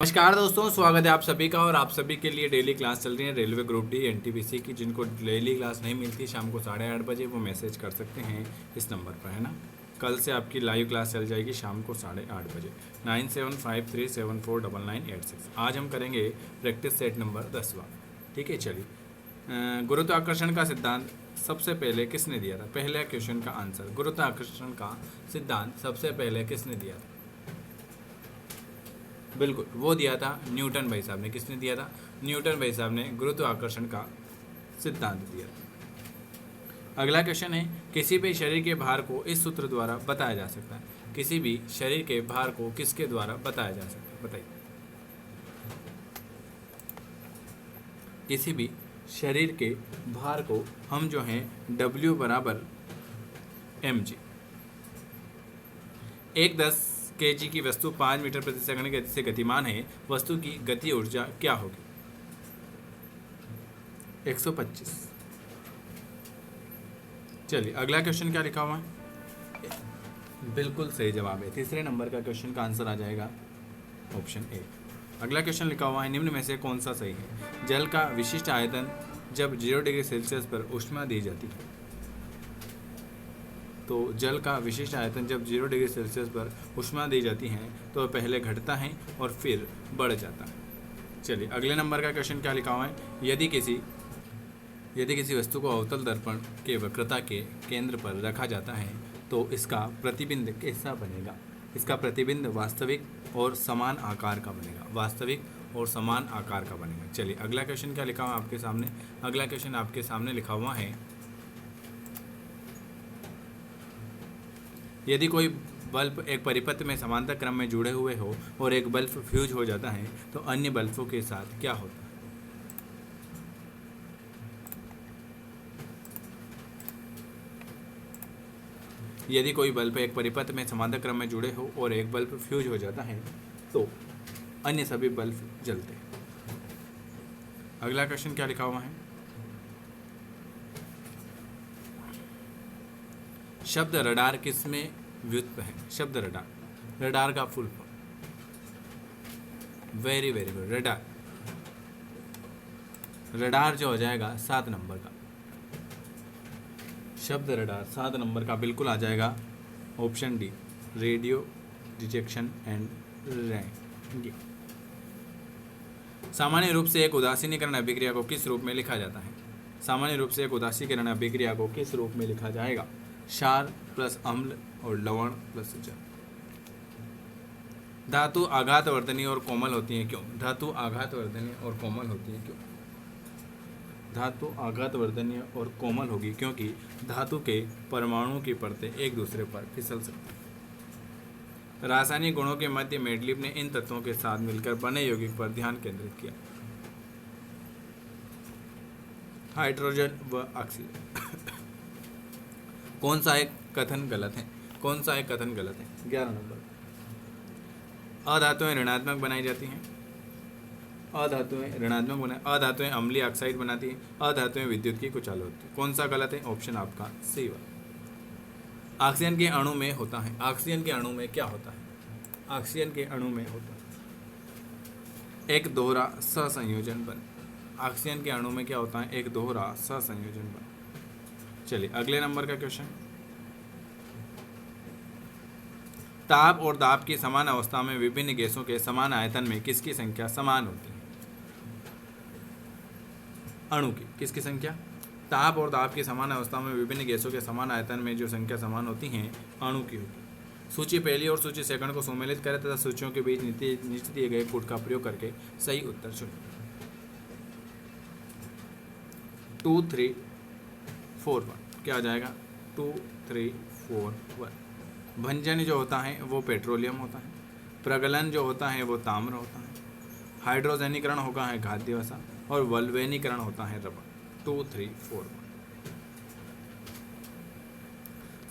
नमस्कार दोस्तों, स्वागत है आप सभी का। और आप सभी के लिए डेली क्लास चल रही है रेलवे ग्रुप डी एनटीपीसी की। जिनको डेली क्लास नहीं मिलती शाम को 8:30 बजे, वो मैसेज कर सकते हैं इस नंबर पर, है ना। कल से आपकी लाइव क्लास चल जाएगी शाम को 8:30 बजे 9753749986। आज हम करेंगे प्रैक्टिस सेट नंबर 10वां। ठीक है, चलिए। गुरुत्वाकर्षण का सिद्धांत सबसे पहले किसने दिया था? पहले क्वेश्चन का आंसर, गुरुत्वाकर्षण का सिद्धांत सबसे पहले किसने दिया था? बिल्कुल, वो दिया था न्यूटन भाई साहब ने। किसने दिया था? न्यूटन भाई साहब ने गुरुत्वाकर्षण का सिद्धांत दिया था। अगला क्वेश्चन है, किसी भी शरीर के भार को इस सूत्र द्वारा बताया जा सकता है। किसी भी शरीर के भार को किसके द्वारा बताया जा सकता है? बताइए। किसी भी शरीर के भार को हम जो हैं W बराबर mg, एक 10 kg की वस्तु 5 मीटर प्रति सेकंड की गति से गतिमान है। वस्तु की गति ऊर्जा क्या होगी? 125। चलिए, अगला क्वेश्चन क्या लिखा हुआ है? बिल्कुल सही जवाब है। तीसरे नंबर का क्वेश्चन का आंसर आ जाएगा ऑप्शन ए। अगला क्वेश्चन लिखा हुआ है, निम्न में से कौन सा सही है? जल का विशिष्ट आयतन जब 0 डिग्री सेल्सियस पर ऊष्मा दी जाती है। तो जल का विशिष्ट आयतन जब 0 डिग्री सेल्सियस पर ऊष्मा दी जाती है तो पहले घटता है और फिर बढ़ जाता है। चलिए, अगले नंबर का क्वेश्चन क्या लिखा हुआ है? यदि किसी वस्तु को अवतल दर्पण के वक्रता के केंद्र पर रखा जाता है तो इसका प्रतिबिंब कैसा बनेगा? इसका प्रतिबिंब वास्तविक और समान आकार का बनेगा। वास्तविक और समान आकार का बनेगा। चलिए, अगला क्वेश्चन क्या लिखा हुआ है आपके सामने? अगला क्वेश्चन आपके सामने लिखा हुआ है, यदि कोई बल्ब एक परिपथ में समांतर क्रम में जुड़े हुए हो और एक बल्ब फ्यूज हो जाता है तो अन्य बल्बों के साथ क्या होता है? यदि कोई बल्ब एक परिपथ में समांतर क्रम में जुड़े हो और एक बल्ब फ्यूज हो जाता है तो अन्य सभी बल्ब जलते हैं। अगला क्वेश्चन क्या लिखा हुआ है? शब्द रडार किसमें व्युत्पन्न है? शब्द रडार, रडार का full form. Very very good, radar. Radar जो हो जाएगा 7 नंबर का। शब्द रडार 7 नंबर का बिल्कुल आ जाएगा option D, radio detection and rank. सामान्य रूप से एक उदासीनीकरण अभिक्रिया को किस रूप में लिखा जाता है? सामान्य रूप से एक उदासीकरण अभिक्रिया को किस रूप में लिखा जाएगा? क्षार प्लस अम्ल और लवण प्लस जल। धातु आघातवर्धनीय और कोमल होती हैं क्यों? धातु आघातवर्धनीय और कोमल होती हैं क्यों? धातु आघातवर्धनीय और कोमल होगी क्योंकि धातु के परमाणुओं की परतें एक दूसरे पर फिसल सकती हैं। रासायनिक गुणों के मध्य मेडलिव ने इन तत्वों के साथ मिलकर बने यौगिक पर ध्यान केंद्रित किया। हाइड्रोजन व ऑक्सीजन। कौन सा एक कथन गलत है? कौन सा एक कथन गलत है? 11 नंबर। अधातुएं ऋणात्मक बनाई जाती हैं। अधातुएं अम्लीय ऑक्साइड बनाती हैं। अधातुएं विद्युत की कुचाल होती है। कौन सा गलत है? ऑप्शन आपका सी वाला। ऑक्सीजन के अणु में होता है। ऑक्सीजन के अणु में क्या होता है? ऑक्सीजन के अणु में होता है एक दोहरा सहसंयोजन बंध। ऑक्सीजन के अणु में क्या होता है? एक दोहरा सहसंयोजन बंध। चलिए, अगले नंबर का क्वेश्चन, ताप और दाब की समान अवस्था में विभिन्न गैसों के समान आयतन में किसकी संख्या समान होती है? अणु की किसकी संख्या? ताप और दाब की समान अवस्था में विभिन्न गैसों के समान आयतन में जो संख्या समान होती हैं अणु की होगी। सूची पहली और सूची सेकंड को सम्मिलित करें तथा सूचियों के बीच नीचे दिए गए पुट का प्रयोग करके सही उत्तर चुनें। 2 3 4 1 क्या आ जाएगा? 2 3 4 1। भंजन जो होता है वो पेट्रोलियम होता है। प्रगलन जो होता है वो ताम्र होता है। हाइड्रोजनीकरण होगा है खाद्य वसा और वल्वेनीकरण होता है रबर। 2 3 4 1।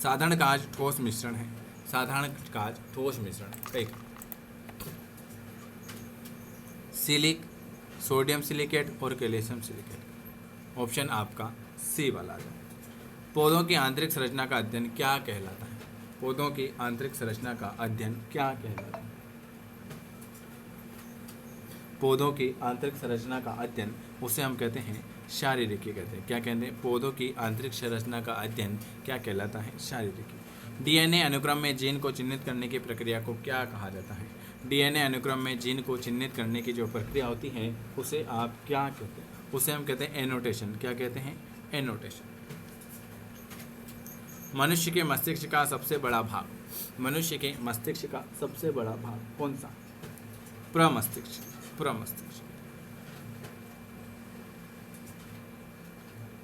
साधारण कांच ठोस मिश्रण है। साधारण कांच ठोस मिश्रण है। ठीक। सिलिक, सोडियम सिलिकेट और कैल्शियम सिलिकेट। ऑप्शन आपका सी वाला आ जाए। पौधों की आंतरिक संरचना का अध्ययन क्या कहलाता है? पौधों की आंतरिक संरचना का अध्ययन क्या कहलाता है? पौधों की आंतरिक संरचना का अध्ययन, उसे हम कहते हैं शारीरिकी कहते हैं। क्या कहते हैं? पौधों की आंतरिक संरचना का अध्ययन क्या कहलाता है? शारीरिकी। डीएनए अनुक्रम में जीन को चिह्नित करने की प्रक्रिया को क्या कहा जाता है? डीएनए अनुक्रम में जीन को चिह्नित करने की जो प्रक्रिया होती है उसे आप क्या कहते हैं? उसे हम कहते हैं एनोटेशन। क्या कहते हैं? एनोटेशन। मनुष्य के मस्तिष्क का सबसे बड़ा भाग, मनुष्य के मस्तिष्क का सबसे बड़ा भाग कौन सा? प्रमस्तिष्क। प्रमस्तिष्क।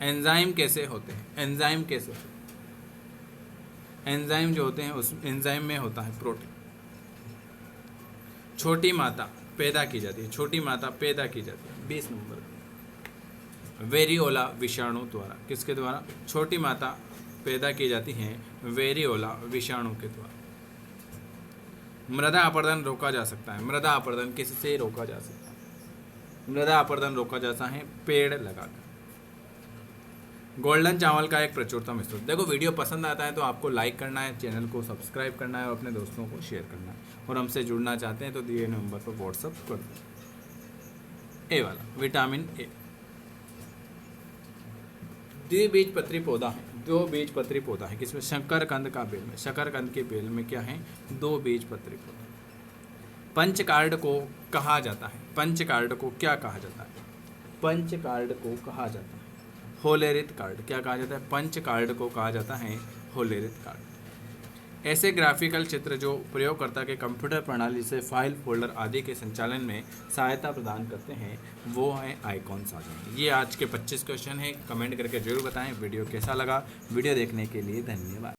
एंजाइम कैसे होते हैं? एंजाइम कैसे होते हैं? एंजाइम जो होते हैं उस एंजाइम में होता है प्रोटीन। छोटी माता पैदा की जाती है, छोटी माता पैदा की जाती है 20 नंबर। वेरियोला विषाणु द्वारा, किसके द्वारा? छोटी माता पैदा की जाती हैं वेरियोला विषाणु के द्वारा। मृदा अपरदन रोका जा सकता है, मृदा अपरदन किससे रोका जा सकता है? मृदा अपरदन रोका जाता है पेड़ लगाकर। गोल्डन चावल का एक प्रचुरतम स्रोत। देखो वीडियो पसंद आता है तो आपको लाइक करना है, चैनल को सब्सक्राइब करना है और अपने दोस्तों को शेयर करना है, और हमसे जुड़ना चाहते हैं तो दिए नंबर पर व्हाट्सअप कर दो। ए वाला विटामिन ए। द्विबीजपत्री पौधा है, दो बीजपत्री पौधा है किसमें? शकरकंद का बेल में। शकरकंद के बेल में क्या है? दो बीजपत्री पौधा। पंचकार्ड को कहा जाता है, पंचकार्ड को क्या कहा जाता है? पंचकार्ड को कहा जाता है होलेरित कार्ड। क्या कहा जाता है? पंच कार्ड को कहा जाता है होलेरित कार्ड। ऐसे ग्राफिकल चित्र जो प्रयोगकर्ता के कंप्यूटर प्रणाली से फाइल, फोल्डर आदि के संचालन में सहायता प्रदान करते हैं वो हैं आइकॉन साधन। ये आज के 25 क्वेश्चन हैं। कमेंट करके जरूर बताएं वीडियो कैसा लगा। वीडियो देखने के लिए धन्यवाद।